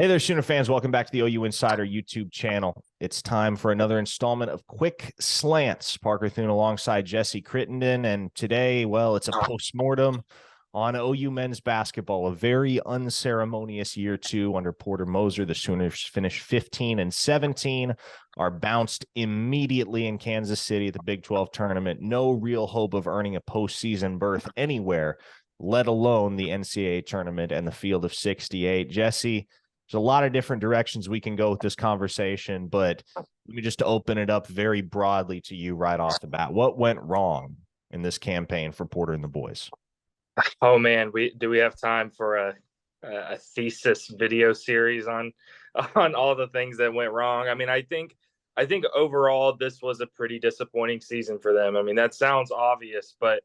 Hey there, Sooner fans. Welcome back to the OU Insider YouTube channel. It's time for another installment of Quick Slants. Parker Thune alongside Jesse Crittenden. And today, well, it's a postmortem on OU men's basketball. A very unceremonious year two under Porter Moser. The Sooners finished 15 and 17, are bounced immediately in Kansas City at the Big 12 tournament. No real hope of earning a postseason berth anywhere, let alone the NCAA tournament and the field of 68. Jesse, there's a lot of different directions we can go with this conversation, but let me just open it up very broadly to you right off the bat. What went wrong in this campaign for Porter and the boys? Oh man, do we have time for a thesis video series on all the things that went wrong? I mean, I think overall this was a pretty disappointing season for them. I mean, that sounds obvious, but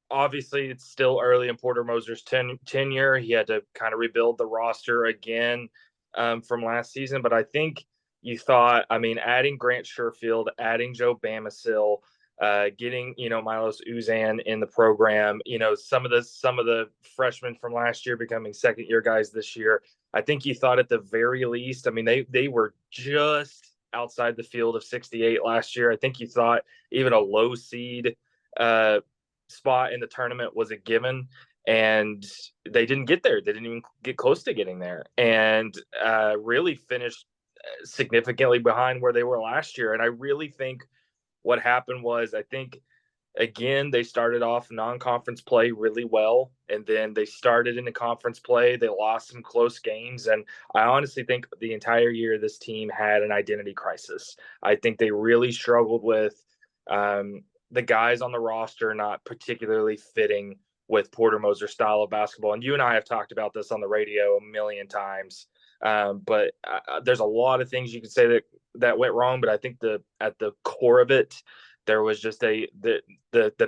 obviously it's still early in Porter Moser's tenure. He had to kind of rebuild the roster again from last season. But I think you thought, I mean, adding Grant Sherfield, adding Joe Bamisil, getting, Milos Uzan in the program, some of the freshmen from last year becoming second year guys this year. I think you thought at the very least, I mean, they were just outside the field of 68 last year. I think you thought even a low seed spot in the tournament was a given, and they didn't get there. They didn't even get close to getting there, and really finished significantly behind where they were last year. And I really think what happened was, I think, again, they started off non-conference play really well, and then they started into conference play. They lost some close games, and I honestly think the entire year this team had an identity crisis. I think they really struggled with the guys on the roster not particularly fitting with Porter Moser's style of basketball. And you and I have talked about this on the radio a million times. But there's a lot of things you could say that went wrong. But I think at the core of it, there was just the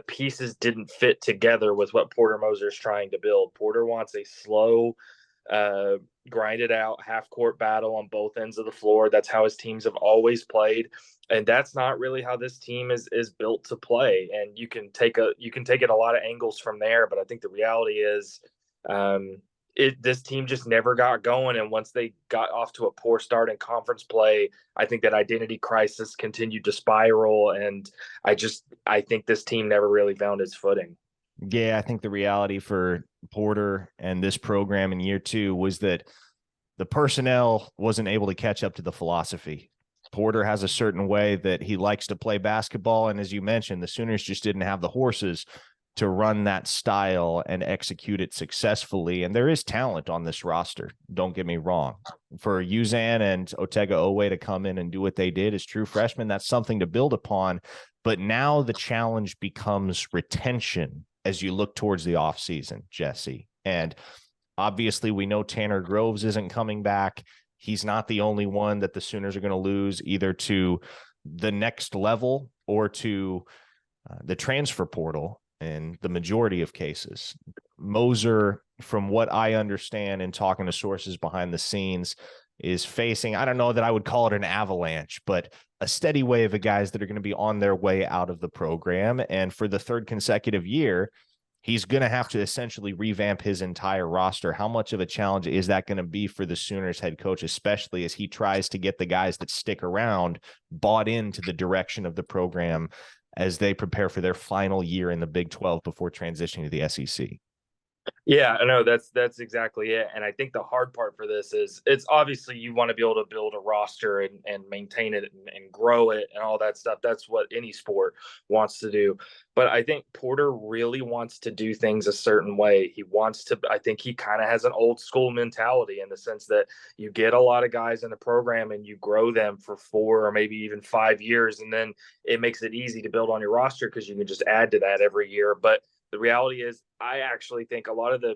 pieces didn't fit together with what Porter Moser's trying to build. Porter wants a slow, grinded out half court battle on both ends of the floor. That's how his teams have always played. And that's not really how this team is built to play. And you can take it a lot of angles from there. But I think the reality is this team just never got going. And once they got off to a poor start in conference play, I think that identity crisis continued to spiral. And I think this team never really found its footing. Yeah, I think the reality for Porter and this program in year two was that the personnel wasn't able to catch up to the philosophy. Porter has a certain way that he likes to play basketball. And as you mentioned, the Sooners just didn't have the horses to run that style and execute it successfully. And there is talent on this roster. Don't get me wrong. For Uzan and Otega Owe to come in and do what they did as true freshmen, that's something to build upon. But now the challenge becomes retention as you look towards the offseason, Jesse. And obviously we know Tanner Groves isn't coming back. He's not the only one that the Sooners are going to lose either to the next level or to the transfer portal in the majority of cases. Moser, from what I understand in talking to sources behind the scenes, is facing, I don't know that I would call it an avalanche, but a steady wave of guys that are going to be on their way out of the program. And for the third consecutive year, he's going to have to essentially revamp his entire roster. How much of a challenge is that going to be for the Sooners head coach, especially as he tries to get the guys that stick around bought into the direction of the program as they prepare for their final year in the Big 12 before transitioning to the SEC? Yeah, I know that's exactly it. And I think the hard part for this is it's obviously you want to be able to build a roster and maintain it and grow it and all that stuff. That's what any sport wants to do. But I think Porter really wants to do things a certain way. I think he kind of has an old school mentality in the sense that you get a lot of guys in the program and you grow them for 4 or maybe even 5 years. And then it makes it easy to build on your roster because you can just add to that every year. But the reality is, I actually think a lot of the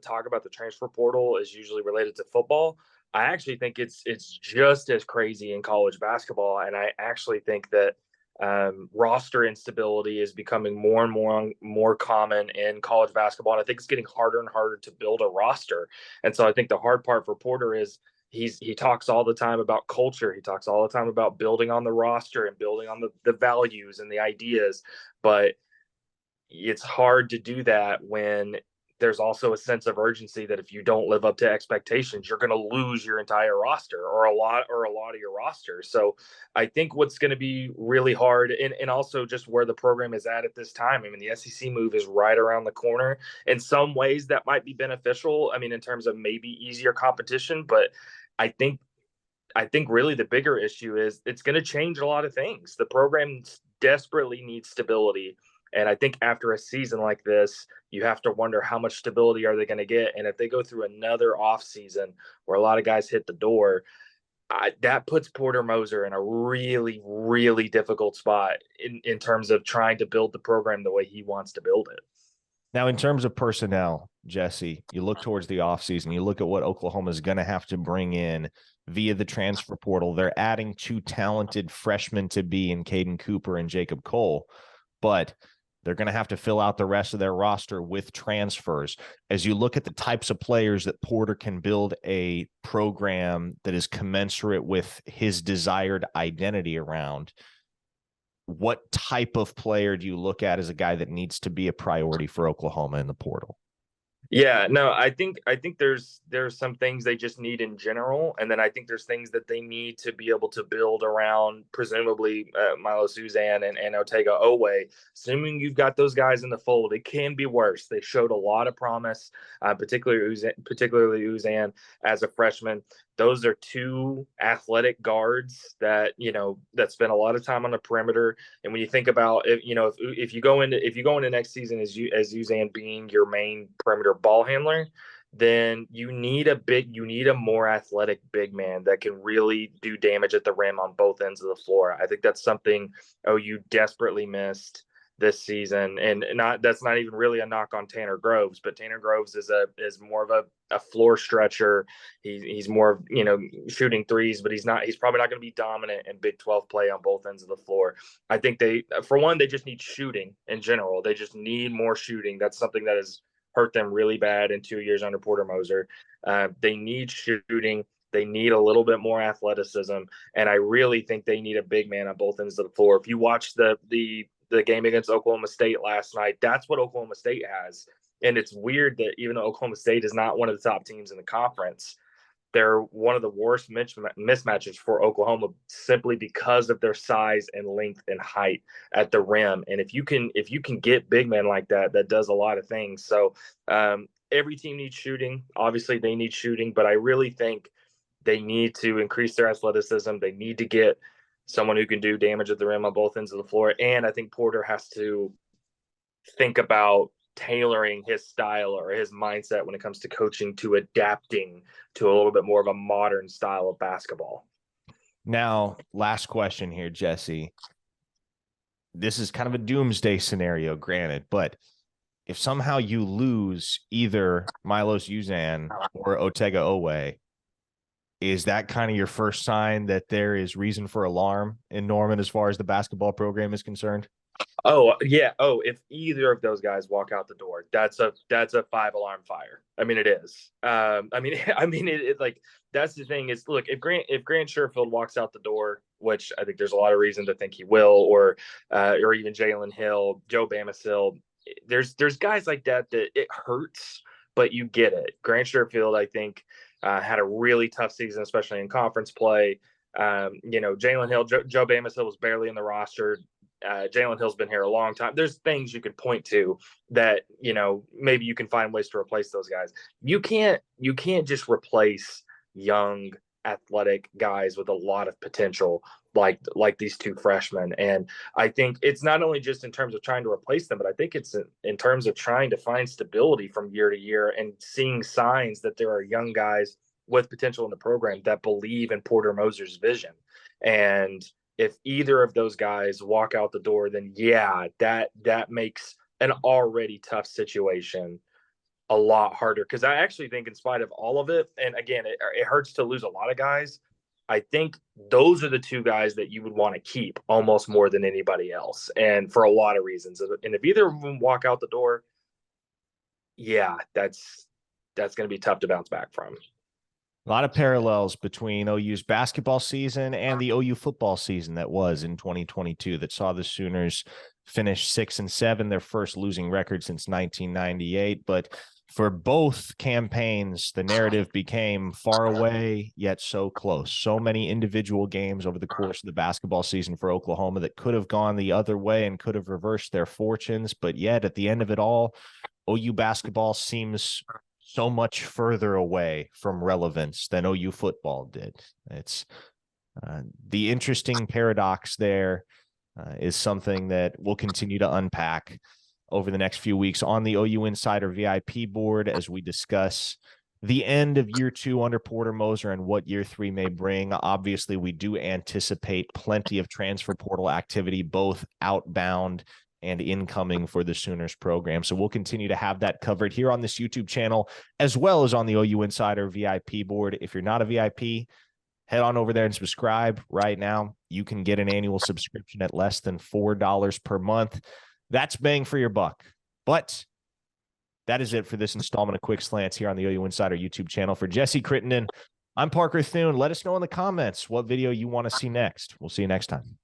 talk about the transfer portal is usually related to football. I actually think it's just as crazy in college basketball, and I actually think that roster instability is becoming more and more common in college basketball, and I think it's getting harder and harder to build a roster. And so I think the hard part for Porter is he talks all the time about culture. He talks all the time about building on the roster and building on the values and the ideas, but it's hard to do that when there's also a sense of urgency that if you don't live up to expectations, you're going to lose your entire roster or a lot of your roster. So I think what's going to be really hard, and also just where the program is at this time. I mean, the SEC move is right around the corner. In some ways, that might be beneficial. I mean, in terms of maybe easier competition, but I think really the bigger issue is it's going to change a lot of things. The program desperately needs stability. And I think after a season like this, you have to wonder how much stability are they going to get. And if they go through another off season where a lot of guys hit the door, that puts Porter Moser in a really, really difficult spot in terms of trying to build the program the way he wants to build it. Now, in terms of personnel, Jesse, you look towards the offseason, you look at what Oklahoma is going to have to bring in via the transfer portal. They're adding 2 talented freshmen to be in Caden Cooper and Jacob Cole, but they're going to have to fill out the rest of their roster with transfers. As you look at the types of players that Porter can build a program that is commensurate with his desired identity around, what type of player do you look at as a guy that needs to be a priority for Oklahoma in the portal? Yeah, no, I think there's some things they just need in general, and then I think there's things that they need to be able to build around, presumably Milo Suzan and Otega Owe. Assuming you've got those guys in the fold, it can be worse. They showed a lot of promise, particularly Uzan as a freshman. Those are 2 athletic guards that spend a lot of time on the perimeter. And when you think about if you go into next season as Uzan being your main perimeter ball handler, then you need a more athletic big man that can really do damage at the rim on both ends of the floor. I think that's something OU desperately missed this season, and that's not even really a knock on Tanner Groves, but Tanner Groves is more of a floor stretcher. He's more shooting threes, but he's probably not going to be dominant in Big 12 play on both ends of the floor. I think they just need shooting in general. They just need more shooting. That's something that has hurt them really bad in 2 years under Porter Moser. They need shooting. They need a little bit more athleticism, and I really think they need a big man on both ends of the floor. If you watch the game against Oklahoma State last night, that's what Oklahoma State has. And it's weird that even though Oklahoma State is not one of the top teams in the conference, they're one of the worst mismatches for Oklahoma simply because of their size and length and height at the rim. And if you can get big men like that, that does a lot of things. So every team needs shooting. Obviously, they need shooting, but I really think they need to increase their athleticism. They need to get someone who can do damage at the rim on both ends of the floor. And I think Porter has to think about tailoring his style or his mindset when it comes to coaching to adapting to a little bit more of a modern style of basketball. Now, last question here, Jesse. This is kind of a doomsday scenario, granted, but if somehow you lose either Milos Uzan or Otega Owe, is that kind of your first sign that there is reason for alarm in Norman as far as the basketball program is concerned? Oh, yeah. Oh, if either of those guys walk out the door, that's a 5-alarm fire. I mean, it is. Like, that's the thing is, look, if Grant Sherfield walks out the door, which I think there's a lot of reason to think he will, or even Jalen Hill, Joe Bamasil, there's guys like that it hurts, but you get it. Grant Sherfield, I think, had a really tough season, especially in conference play. Jalen Hill, Joe Bamasil was barely in the roster. Jalen Hill's been here a long time. There's things you could point to that, maybe you can find ways to replace those guys. You can't just replace young, athletic guys with a lot of potential like these 2 freshmen. And I think it's not only just in terms of trying to replace them, but I think it's in terms of trying to find stability from year to year and seeing signs that there are young guys with potential in the program that believe in Porter Moser's vision. And if either of those guys walk out the door, then yeah, that makes an already tough situation a lot harder. Because I actually think, in spite of all of it, and again, it hurts to lose a lot of guys, I think those are the 2 guys that you would want to keep almost more than anybody else, and for a lot of reasons. And if either of them walk out the door, yeah, that's going to be tough to bounce back from. A lot of parallels between OU's basketball season and the OU football season that was in 2022 that saw the Sooners finish 6-7, their first losing record since 1998. But For both campaigns, the narrative became far away, yet so close. So many individual games over the course of the basketball season for Oklahoma that could have gone the other way and could have reversed their fortunes. But yet, at the end of it all, OU basketball seems so much further away from relevance than OU football did. It's the interesting paradox there is something that we'll continue to unpack over the next few weeks on the OU Insider VIP board as we discuss the end of year 2 under Porter Moser and what year 3 may bring. Obviously, we do anticipate plenty of transfer portal activity, both outbound and incoming for the Sooners program. So we'll continue to have that covered here on this YouTube channel, as well as on the OU Insider VIP board. If you're not a VIP, head on over there and subscribe right now. You can get an annual subscription at less than $4 per month. That's bang for your buck. But that is it for this installment of Quick Slants here on the OU Insider YouTube channel. For Jesse Crittenden, I'm Parker Thune. Let us know in the comments what video you want to see next. We'll see you next time.